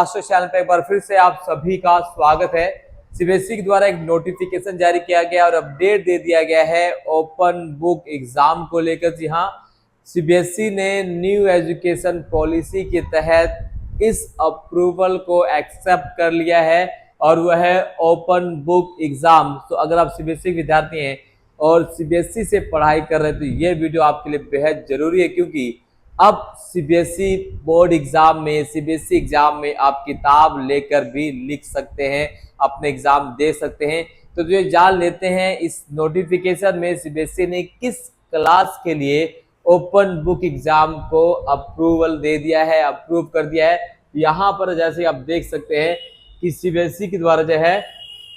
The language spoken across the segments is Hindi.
मास्टर चैनल पे एक बार फिर से आप सभी का स्वागत है। सीबीएसई के द्वारा एक नोटिफिकेशन जारी किया गया और अपडेट दे दिया गया है ओपन बुक एग्जाम को लेकर। जी हाँ, सीबीएसई ने न्यू एजुकेशन पॉलिसी के तहत इस अप्रूवल को एक्सेप्ट कर लिया है और वह है ओपन बुक एग्जाम। तो अगर आप सीबीएसई विद्यार्थी हैं और सीबीएसई से पढ़ाई कर रहे हैं तो ये वीडियो आपके लिए बेहद जरूरी है, क्योंकि अब सीबीएसई बोर्ड एग्जाम में, सीबीएसई एग्जाम में आप किताब लेकर भी लिख सकते हैं, अपने एग्जाम दे सकते हैं। तो ये जान लेते हैं इस नोटिफिकेशन में सीबीएसई ने किस क्लास के लिए ओपन बुक एग्जाम को अप्रूवल दे दिया है, अप्रूव कर दिया है। यहाँ पर जैसे आप देख सकते हैं कि सीबीएसई के द्वारा जो है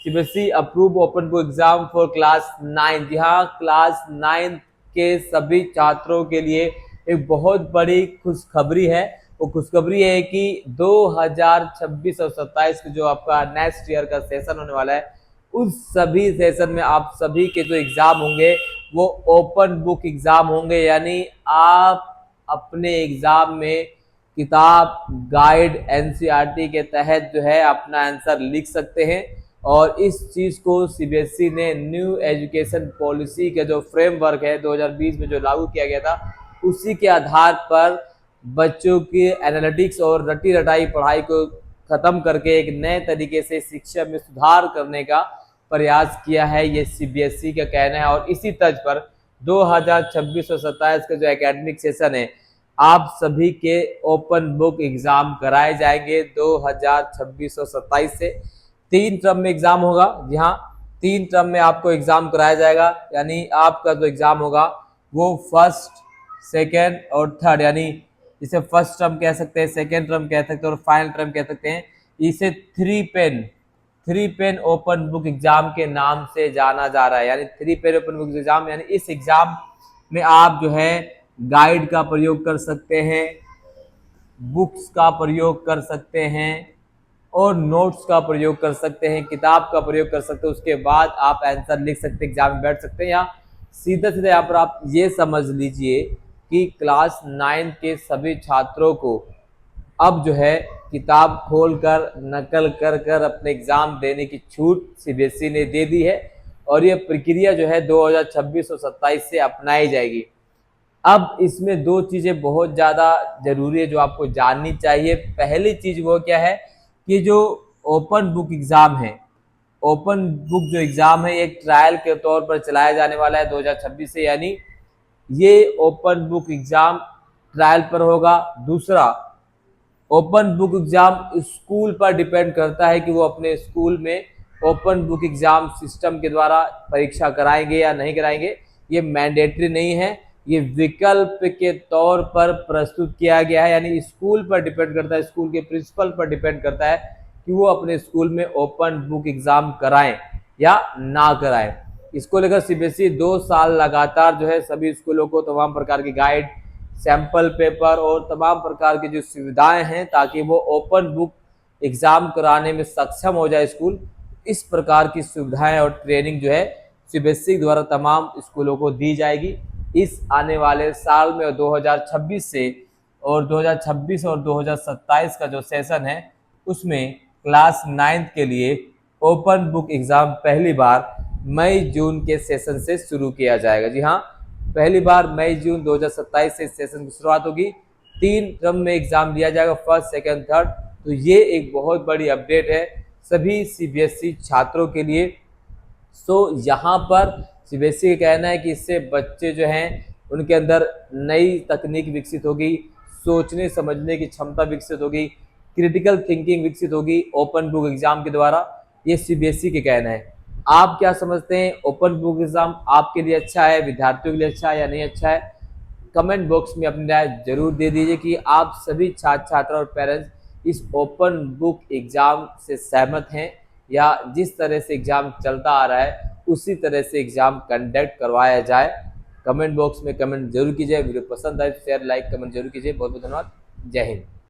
CBSE approve open book exam for class 9। जी हाँ, क्लास 9 के सभी छात्रों के लिए एक बहुत बड़ी खुशखबरी है। वो खुशखबरी है कि 2026 और 27 के जो आपका नेक्स्ट ईयर का सेशन होने वाला है, उस सभी सेशन में आप सभी के जो एग्जाम होंगे वो ओपन बुक एग्जाम होंगे। यानी आप अपने एग्जाम में किताब, गाइड, एनसीईआरटी के तहत जो है अपना आंसर लिख सकते हैं। और इस चीज को सीबीएसई ने न्यू एजुकेशन पॉलिसी के जो फ्रेमवर्क है 2020 में जो लागू किया गया था, उसी के आधार पर बच्चों की एनालिटिक्स और रटी रटाई पढ़ाई को खत्म करके एक नए तरीके से शिक्षा में सुधार करने का प्रयास किया है, ये सीबीएसई का कहना है। और इसी तर्ज पर 2026 और 27 का जो एकेडमिक सेशन है, आप सभी के ओपन बुक एग्जाम कराए जाएंगे 2026 और 27 से। 3 टर्म में एग्जाम होगा। जी हाँ, 3 टर्म में आपको एग्जाम कराया जाएगा। यानी आपका जो एग्जाम होगा वो फर्स्ट, सेकेंड और थर्ड, यानी इसे फर्स्ट टर्म कह सकते हैं, सेकेंड टर्म कह सकते हैं और फाइनल टर्म कह सकते हैं। इसे three pen open book exam के नाम से जाना जा रहा है। यानी 3 पेन ओपन बुक एग्जाम, यानी इस एग्जाम में आप जो है गाइड का प्रयोग कर सकते हैं, बुक्स का प्रयोग कर सकते हैं और नोट्स का प्रयोग कर सकते हैं, किताब का प्रयोग कर सकते हैं। उसके बाद आप आंसर लिख सकते हैं, एग्जाम में बैठ सकते हैं। या सीधे सीधे यहाँ पर आप ये समझ लीजिए कि क्लास 9 के सभी छात्रों को अब जो है किताब खोलकर नकल कर कर अपने एग्जाम देने की छूट सीबीएसई ने दे दी है। और ये प्रक्रिया जो है 2026 और 27 से अपनाई जाएगी। अब इसमें 2 चीजें बहुत ज्यादा जरूरी है जो आपको जाननी चाहिए। पहली चीज वो क्या है कि जो ओपन बुक एग्जाम है, ओपन बुक जो एग्जाम है एक ट्रायल के तौर पर चलाया जाने वाला है 2026 से। यानी ये ओपन बुक एग्जाम ट्रायल पर होगा। दूसरा, ओपन बुक एग्जाम स्कूल पर डिपेंड करता है कि वो अपने स्कूल में ओपन बुक एग्जाम सिस्टम के द्वारा परीक्षा कराएंगे या नहीं कराएंगे। ये मैंडेटरी नहीं है, ये विकल्प के तौर पर प्रस्तुत किया गया है। यानी स्कूल पर डिपेंड करता है, स्कूल के प्रिंसिपल पर डिपेंड करता है कि वो अपने स्कूल में ओपन बुक एग्जाम कराएं या ना कराएं। इसको लेकर सीबीएसई 2 साल लगातार जो है सभी स्कूलों को तमाम प्रकार की गाइड, सैंपल पेपर और तमाम प्रकार की जो सुविधाएं हैं ताकि वो ओपन बुक एग्जाम कराने में सक्षम हो जाए स्कूल, इस प्रकार की सुविधाएं और ट्रेनिंग जो है सीबीएसई द्वारा तमाम स्कूलों को दी जाएगी। इस आने वाले साल में 2026 से और 2026 और 2027 का जो सेशन है उसमें क्लास 9 के लिए ओपन बुक एग्जाम पहली बार मई जून के सेशन से शुरू किया जाएगा। जी हाँ, पहली बार मई जून 2027 से सेशन की शुरुआत होगी। 3 टर्म में एग्जाम दिया जाएगा, फर्स्ट, सेकेंड, थर्ड। तो ये एक बहुत बड़ी अपडेट है सभी सीबीएसई छात्रों के लिए। सो यहाँ पर सीबीएसई का कहना है कि इससे बच्चे जो हैं उनके अंदर नई तकनीक विकसित होगी, सोचने समझने की क्षमता विकसित होगी, क्रिटिकल थिंकिंग विकसित होगी ओपन बुक एग्जाम के द्वारा। ये सीबीएसई के कहना है। आप क्या समझते हैं, ओपन बुक एग्जाम आपके लिए अच्छा है, विद्यार्थियों के लिए अच्छा है या नहीं अच्छा है? कमेंट बॉक्स में अपनी राय जरूर दे दीजिए कि आप सभी छात्र छात्रा और पेरेंट्स इस ओपन बुक एग्जाम से सहमत हैं या जिस तरह से एग्जाम चलता आ रहा है उसी तरह से एग्जाम कंडक्ट करवाया जाए। कमेंट बॉक्स में कमेंट जरूर कीजिए। वीडियो पसंद आए तो शेयर, लाइक, कमेंट जरूर कीजिए। बहुत बहुत धन्यवाद। जय हिंद।